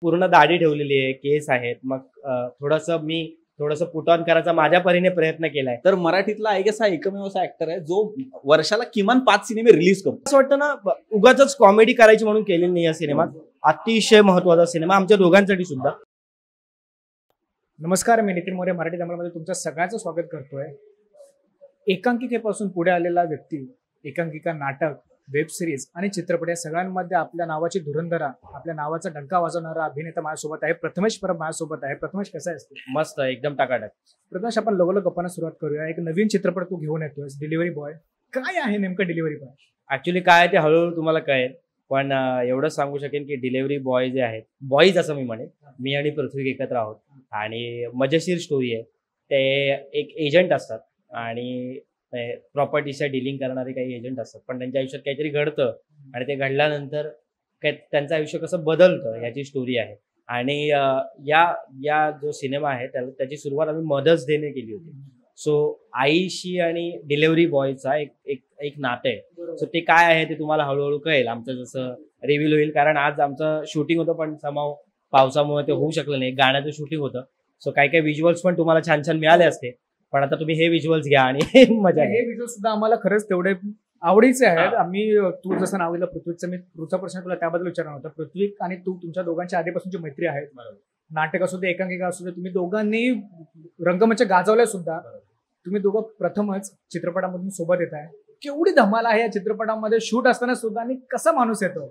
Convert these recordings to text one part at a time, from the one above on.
पूर्ण दाढी ठेवलेली आहे, केस आहेत. मग मी थोडंसं पुट ऑन करायचा माझ्या परीने प्रयत्न केलाय. तर मराठीतला आय गेस हा एकमेव असा ऍक्टर आहे जो वर्षाला किमान 5 सिनेमे रिलीज करतो. असं वाटतं ना, उगाच कॉमेडी करायची म्हणून केलेली नाही या सिनेमात. अतिशय महत्वाचा सिनेमा आमच्या दोघांसाठी सुद्धा. नमस्कार, मी नितीन मोरे मराठी दमलमध्ये तुमचं सगळ्यांचं स्वागत करतोय. एकांकिकेपासून पुढे आलेला व्यक्ती, एकांकिका, नाटक, वेब सिरीज आणि चित्रपट या सगळ्यांमध्ये आपल्या नावाची धुरंधरा, आपल्या नावाचा डंका वाजवणारा अभिनेता माझ्यासोबत आहे. प्रथमेश परब माझ्यासोबत आहे. प्रथमेश, कसा आहेस तू? मस्त, एकदम टाकाटक. प्रथमेश, आपण लगोलग गप्पांना सुरुवात करूया. एक नवीन चित्रपट तू घेऊन येतोय, डिलिव्हरी बॉय. काय आहे नेमकं डिलिव्हरी बॉय? ऍक्च्युली काय ते हळूहळू तुम्हाला कळेल, पण एवढंच सांगू शकेन की डिलिव्हरी बॉय जे आहेत, बॉईज असं मी म्हणेन, मी आणि पृथ्वी एकत्र आहोत आणि मजेशीर स्टोरी आहे. ते एक एजंट असतात आणि प्रॉपर्टीच्या डीलिंग करणारे काही एजंट असतात, पण त्यांच्या आयुष्यात काहीतरी घडतं आणि ते घडल्यानंतर त्यांचं आयुष्य कसं बदलतं याची स्टोरी आहे. आणि या जो सिनेमा आहे त्याची सुरुवात आम्ही मदर्स डेने केली होती. सो आईशी आणि डिलिव्हरी बॉयचा एक नातं आहे. सो ते काय आहे ते तुम्हाला हळूहळू कळेल, आमचं जसं रिव्हील होईल. कारण आज आमचं शूटिंग होतं, पण समाव पावसामुळे ते होऊ शकलं नाही. गाण्याचं शूटिंग होतं, सो काही विज्युअल्स पण तुम्हाला छान छान मिळाले असते, पण आता तुम्ही हे विज्युअल्स घ्या आणि मजा. हे विज्युअल सुद्धा आम्हाला खरंच तेवढे आवडीचे आहेत. आम्ही, तू जसं नाव दिलं पृथ्वीचं, मी पुढचा प्रश्न तुला त्याबद्दल विचारणार होता. पृथ्वी आणि तू, तुमच्या दोघांच्या आधीपासूनची मैत्री आहे. नाटक असू दे, एकांकिका असू दे, तुम्ही दोघांनी रंगमंच गाजवल्या सुद्धा. तुम्ही दोघं प्रथमच चित्रपटामधून सोबत येत आहे. केवढी धमाल आहे या चित्रपटामध्ये शूट असताना सुद्धा, आणि कसा माणूस येतो?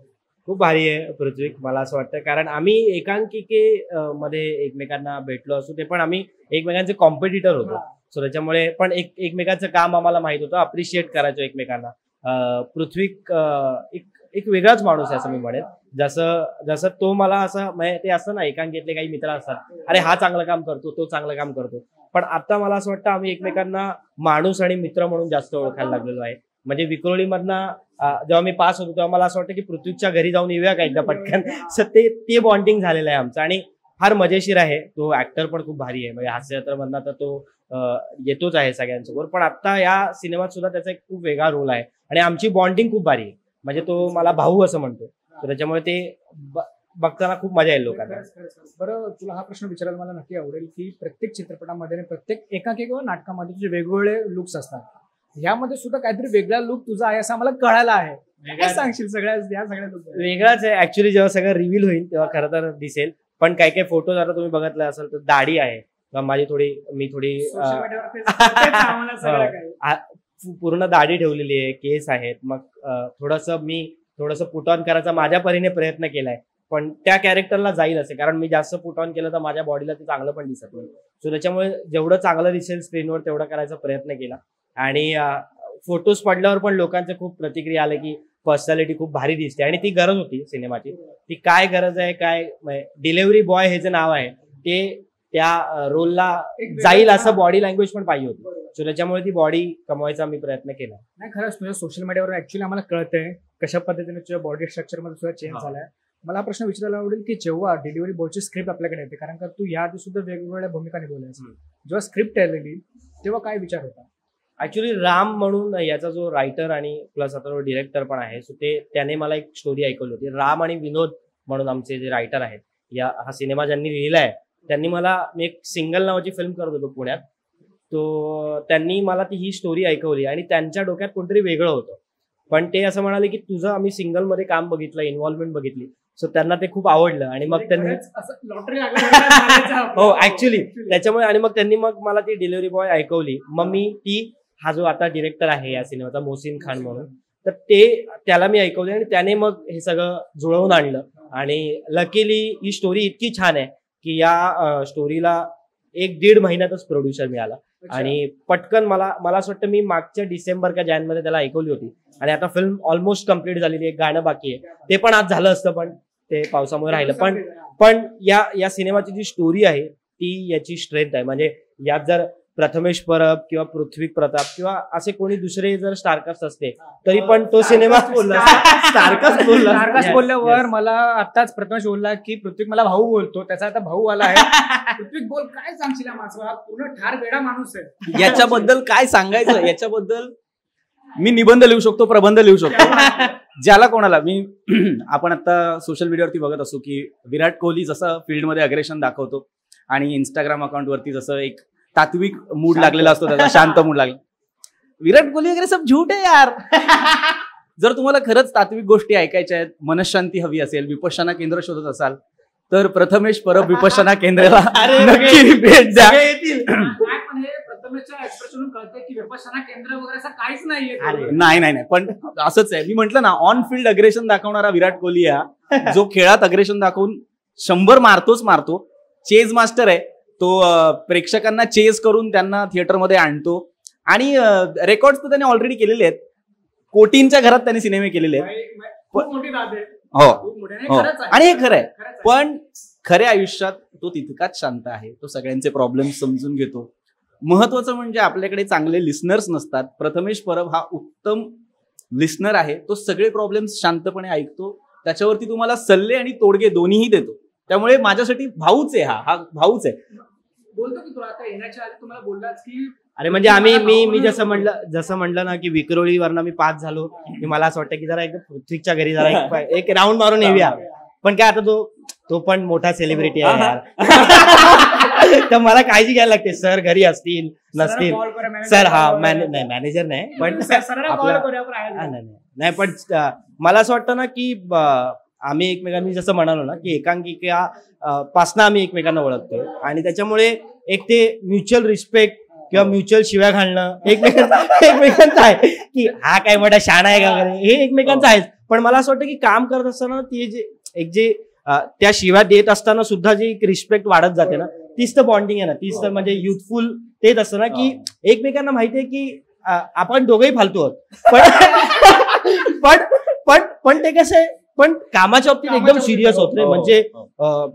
खूप भारी आहे पृथ्वी, मला असं वाटतं. कारण आम्ही एकांकिके मध्ये एकमेकांना भेटलो असू, ते पण आम्ही एकमेकांचे कॉम्पिटिटर होतो. सो त्याच्यामुळे पण एकमेकांचं काम आम्हाला माहित होतं, अप्रिशिएट करायचो एकमेकांना. पृथ्वी एक वेगळाच माणूस आहे असं मी म्हणेन. जसं तो मला असं, ते असतं ना, एकांकिकेतले काही मित्र असतात, अरे हा चांगलं काम करतो, तो चांगलं काम करतो. पण आता मला असं वाटतं आम्ही एकमेकांना माणूस आणि मित्र म्हणून जास्त ओळखायला लागलेलो आहे. म्हणजे विक्रोळीमधनं जेव्हा मी पास होतो तेव्हा मला असं वाटतं की पृथ्वीच्या घरी जाऊन येऊया का एकदा पटकन. सो ते बॉन्डिंग झालेलं आहे आमचं आणि फार मजेशीर आहे. तो ऍक्टर पण खूप भारी आहे. म्हणजे हास्यचित्र मधला तर तो येतोच आहे सगळ्यांसोबत, पण आता या सिनेमात सुद्धा त्याचा एक खूप वेगळा रोल आहे आणि आमची बॉन्डिंग खूप भारी आहे. म्हणजे तो मला भाऊ असं म्हणतो, तर त्याच्यामुळे ते बघताना खूप मजा येईल लोकांना. बरं, तुला हा प्रश्न विचारायला मला नक्की आवडेल की प्रत्येक चित्रपटामध्ये, प्रत्येक एकांकिका किंवा नाटकामध्ये तुझे वेगवेगळे लुक्स असतात. यामध्ये सुद्धा काहीतरी वेगळा लुक तुझा आहे असं आम्हाला कळायला आहे. काय सांगशील सगळ्या लुक? वेगळाच आहे ऍक्च्युली. जेव्हा सगळं रिव्हील होईल तेव्हा खरं तर दिसेल. पण काही फोटोज आता तुम्ही बघितले असेल तर दाढी आहे, मी थोडी पूर्ण दाढी ठेवलेली आहे, केस आहेत. मग मी थोडंसं पुट ऑन करायचा माझ्या परीने प्रयत्न केलाय, पण त्या कॅरेक्टरला जाईल असे, कारण मी जास्त पुट ऑन केलं तर माझ्या बॉडीला ते चांगलं पण दिसत नाही. सो त्याच्यामुळे जेवढं चांगलं दिसेल स्क्रीनवर तेवढा करायचा प्रयत्न केला. आणि फोटोज पडल्यावर पण लोकांचे खूप प्रतिक्रिया आल्या की पर्सनॅलिटी खूप भारी दिसते, आणि ती गरज होती सिनेमाची. ती काय गरज आहे, काय डिलिव्हरी बॉय हे जे नाव आहे ते त्या रोलला जाईल असं बॉडी लँग्वेज पण पाहिजे होती. सो त्याच्यामुळे ती बॉडी कमवायचा मी प्रयत्न केला. नाही, खरंच तुझ्या सोशल मीडियावर ऍक्च्युली आम्हाला कळतंय कशा पद्धतीने तुझ्या बॉडी स्ट्रक्चर मध्ये सुद्धा चेंज झालाय. मला हा प्रश्न विचारायला आवडेल की जेव्हा डिलिव्हरी बॉयची स्क्रिप्ट आपल्याकडे येते, कारण का तू याआधी सुद्धा वेगवेगळ्या भूमिका निभावल्यास, जेव्हा स्क्रिप्ट आलेली तेव्हा काय विचार होता? ऍक्च्युली राम म्हणून याचा जो रायटर आणि प्लस आता जो डिरेक्टर पण आहे, सो त्याने मला एक स्टोरी ऐकवली होती. राम आणि विनोद म्हणून आमचे जे रायटर आहेत, हा सिनेमा ज्यांनी लिहिलाय त्यांनी मला, मी एक सिंगल नावाची फिल्म करत होतो पुण्यात, तो त्यांनी मला ही स्टोरी ऐकवली आणि त्यांच्या डोक्यात कोणतरी वेगळं होतं. पण ते असं म्हणाले की तुझं आम्ही सिंगल मध्ये काम बघितलं, इन्व्हॉल्वमेंट बघितली, सो त्यांना ते खूप आवडलं. आणि मग त्यांनी हो ऍक्च्युली त्याच्यामुळे, आणि मग त्यांनी मला ती डिलिव्हरी बॉय ऐकवली. मग मी हा जो आता डिरेक्टर आहे या सिनेमाचा, मोहसिन खान म्हणून, तर त्याला मी ऐकवले आणि त्याने मग हे सगळं जुळवून आणलं. आणि लकीली ही स्टोरी इतकी छान आहे की या स्टोरीला 1-1.5 महिन्यातच प्रोड्युसर मिळाला. आणि पटकन मला असं वाटतं मी मागच्या डिसेंबर का जानेवारीमध्ये त्याला ऐकवली होती, आणि आता फिल्म ऑलमोस्ट कम्प्लीट झालेली आहे. गाणं बाकी आहे, ते पण आज झालं असतं पण ते पावसामुळे राहिलं. पण या सिनेमाची जी स्टोरी आहे ती याची स्ट्रेंथ आहे. म्हणजे यात जर प्रथमेश परब किंवा पृथ्वी प्रताप किंवा असे कोणी दुसरे जर स्टारकास्ट असते तरी पण तो सिनेमा स्टारकास्ट बोलल्यावर मला आताच प्रथमेश बोलला की पृथ्वी मला भाऊ बोलतो, त्याचा आता भाऊ आला आहे. पृथ्वी बोल, काय सांगशील? माझा पूर्ण ठार वेडा माणूस आहे. याच्याबद्दल काय सांगायचं? याच्याबद्दल मी निबंध लिहू शकतो, प्रबंध लिहू शकतो. ज्याला कोणाला मी आपण आता सोशल मीडियावरती बघत असतो की विराट कोहली जसं फील्डमध्ये अग्रेशन दाखवतो आणि इंस्टाग्राम अकाउंटवरती जसं एक तात्विक मूड लागलेला असतो, त्याचा शांत मूड लागला. विराट कोहली वगैरे सब झूट आहे यार. जर तुम्हाला खरंच तात्विक गोष्टी ऐकायच्या आहेत, मनशांती हवी असेल, विपश्यना केंद्र शोधत असाल तर प्रथमेश परब विपश्यना केंद्राला नक्की भेट द्या. नाही पण असंच आहे. मी म्हंटल ना, ऑन फील्ड अग्रेशन दाखवणारा विराट कोहली हा जो खेळात अग्रेशन दाखवून 100 मारतो. चेज मास्टर आहे तो. प्रेक्षकांना चेज करून त्यांना थिएटरमध्ये आणतो आणि रेकॉर्ड तर त्याने ऑलरेडी केलेले आहेत. कोटींच्या घरात त्यांनी सिनेमे केलेले आहेत. हो, आणि हे खरं आहे. पण खऱ्या आयुष्यात तो तितकाच शांत आहे. तो सगळ्यांचे प्रॉब्लेम समजून घेतो. महत्वाचं म्हणजे आपल्याकडे चांगले लिस्नर्स नसतात. प्रथमेश परब हा उत्तम लिस्नर आहे. तो सगळे प्रॉब्लेम्स शांतपणे ऐकतो, त्याच्यावरती तुम्हाला सल्ले आणि तोडगे दोन्हीही देतो. त्यामुळे माझ्यासाठी भाऊच आहे. हा भाऊच आहे. बोलतो की तुला आता येण्याच्या आधी तुम्हाला बोललाच की अरे म्हणजे मी जसं म्हणलं ना की विक्रोळीवरनं मी पास झालो की मला असं वाटतं की जरा एक पृथ्वीच्या घरी जरा एक राऊंड मारून येऊया. पण काय आता तो पण मोठा सेलिब्रिटी आहे यार. तर मला काळजी घ्यायला लागते. सर घरी असतील नसतील. सर मॅनेजर नाही पण नाही पण मला असं वाटतं ना की आम्ही एकमेकांनी जसं म्हणालो ना की एकांकिका पासनं आम्ही एकमेकांना ओळखतोय आणि त्याच्यामुळे एक ते म्युच्युअल रिस्पेक्ट किंवा म्युच्युअल शिव्या घालणं एकमेकांचं आहे की हा काय मोठा शाणा आहे का वगैरे, हे एकमेकांचं आहेच. पण मला असं वाटतं की काम करत असताना ती जे त्या शिव्या देत असताना सुद्धा जी एक रिस्पेक्ट वाढत जाते ना, तीच तर बॉन्डिंग आहे ना. तीच तर म्हणजे युथफुल तेच असतं ना की एकमेकांना माहिती आहे की आपण दोघंही फालतू आहोत. पण ते कसं आहे, पण कामाच्या बाबतीत एकदम सिरियस होत नाही.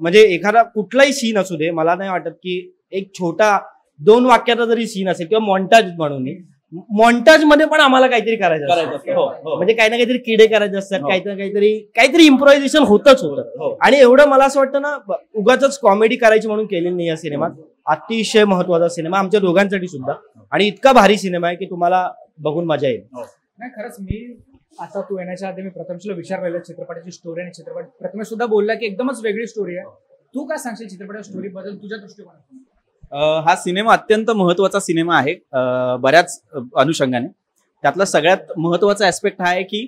म्हणजे एखादा कुठलाही सीन असू दे, मला नाही वाटत की एक छोटा 2 वाक्याचा जरी सीन असेल किंवा मॉन्टाज म्हणून, मॉन्टाज मध्ये पण आम्हाला काहीतरी करायचं असतं. म्हणजे काही ना काहीतरी किडे करायचे असतात, काहीतरी इम्प्रोव्हायझेशन होतच होतं. आणि एवढं मला असं वाटतं ना, उगाच कॉमेडी करायची म्हणून केलेली नाही या सिनेमात. अतिशय महत्वाचा सिनेमा आमच्या दोघांसाठी सुद्धा, आणि इतका भारी सिनेमा आहे की तुम्हाला बघून मजा येईल. नाही खरंच, मी आता तू येण्याच्या आधी मी प्रथमेशला विचारलेलं चित्रपटाची स्टोरी, आणि चित्रपट प्रथमेश सुद्धा बोलला की एकदमच वेगळी स्टोरी आहे. तू काय सांगशील चित्रपटाच्या स्टोरी बद्दल तुझ्या दृष्टिकोनातून? हा सिनेमा अत्यंत महत्वाचा सिनेमा आहे बऱ्याच अनुषंगाने. त्यातला सगळ्यात महत्वाचा ऍस्पेक्ट हा आहे की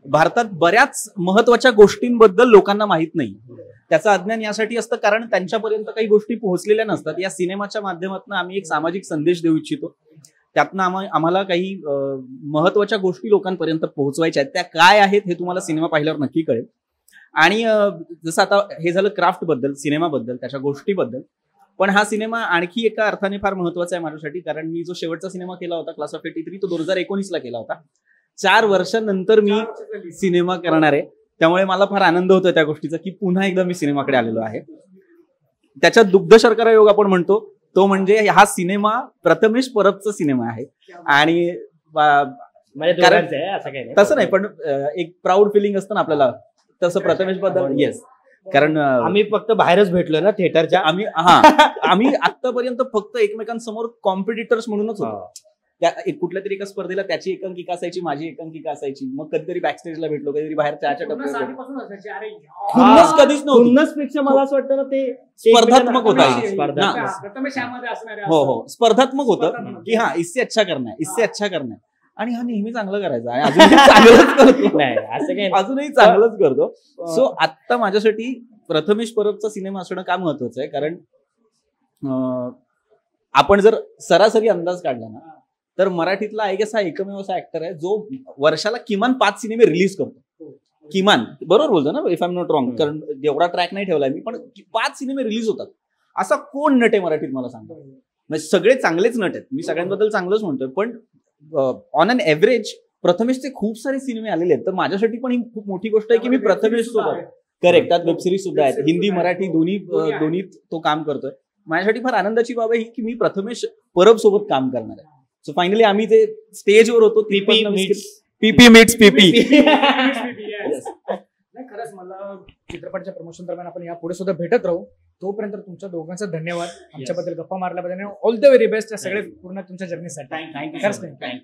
भारतात बऱ्याच महत्वाच्या गोष्टींबद्दल लोकांना माहित नाही. त्याचं अज्ञान यासाठी असतं कारण त्यांच्यापर्यंत काही गोष्टी पोहोचलेल्या नसतात. या सिनेमाच्या माध्यमातून आम्ही एक सामाजिक संदेश देऊ इच्छितो. त्यातनं आम्हाला काही महत्वाच्या गोष्टी लोकांपर्यंत पोहोचवायच्या आहेत. त्या काय आहेत हे तुम्हाला सिनेमा पाहिल्यावर नक्की कळेल. आणि जसं आता हे झालं क्राफ्ट बद्दल, सिनेमाबद्दल, त्याच्या गोष्टीबद्दल. पण हा सिनेमा आणखी एका अर्थाने फार महत्वाचा आहे माझ्यासाठी, कारण मी जो शेवटचा सिनेमा केला होता क्लास ऑफ 83 तो 2019 ला केला होता. 4 वर्षांनंतर मी सिनेमा करणार आहे. त्यामुळे मला फार आनंद होतो त्या गोष्टीचा की पुन्हा एकदा मी सिनेमाकडे आलेलो आहे. त्याच्यात दुग्ध शर्करा योग आपण म्हणतो तो म्हणजे हा सिनेमा प्रथमेश परबचा सिनेमा आहे. आणि तसं नाही, पण एक प्राऊड फिलिंग असतं ना आपल्याला, तसं प्रथमेश बद्दल. येस, कारण आम्ही फक्त बाहेरच भेटलो ना थिएटरच्या. आम्ही आतापर्यंत फक्त एकमेकांसमोर कॉम्पिटिटर्स म्हणूनच होतो. त्या कुठल्या तरी एका स्पर्धेला त्याची एकांकिका असायची, माझी एकांकिका असायची. मग कधीतरी बॅकस्टेजला भेटलो, कधीतरी बाहेर चहाच्या टप्प्यावर कधीच नव्हतं. पेक्षा मला असं वाटतं ना ते स्पर्धात्मक होता. हो, स्पर्धात्मक होतं की हा इससे अच्छा करना है, इससे अच्छा करना है. आणि हा नेहमी चांगलं करायचा आणि अजूनही चांगलंच करतो. अजूनही चांगलंच करतो. सो आता माझ्यासाठी प्रथमेश परबचा सिनेमा असणं का महत्वाचं आहे, कारण आपण जर सरासरी अंदाज काढला ना तर मराठीतला आय गेस हा एकमेव असा ऍक्टर आहे जो वर्षाला किमान 5 सिनेमे रिलीज करतो. किमान, बरोबर बोलतो ना, if I am not wrong, कारण एवढा ट्रॅक नाही ठेवलाय मी, पण 5 सिनेमे रिलीज होतात. असा कोण नट आहे मराठीत मला सांगा? म्हणजे सगळे चांगलेच नट आहेत, मी सगळ्यांबद्दल चांगलंच म्हणतोय, पण ऑन अन एव्हरेज प्रथमेशचे खूप सारे सिनेमे आलेले आहेत. तर माझ्यासाठी पण ही खूप मोठी गोष्ट आहे की मी प्रथमेश सोबत, करेक्ट, त्यात वेबसिरीज सुद्धा आहेत, हिंदी मराठी दोन्ही तो काम करतोय. माझ्यासाठी फार आनंदाची बाब आहे की मी प्रथमेश परब सोबत काम करणार आहे. सो फायनली आम्ही जे स्टेजवर होतो पीपी मीट्स पीपी. खरंच मला चित्रपटाच्या प्रमोशन दरम्यान आपण यापुढे सुद्धा भेटत राहू. तोपर्यंत तुमच्या दोघांचा धन्यवाद आमच्याबद्दल गप्पा मारल्याबद्दल. ऑल द व्हेरी बेस्ट या सगळे पूर्ण तुमच्या जर्नीसाठी. थँक्यू.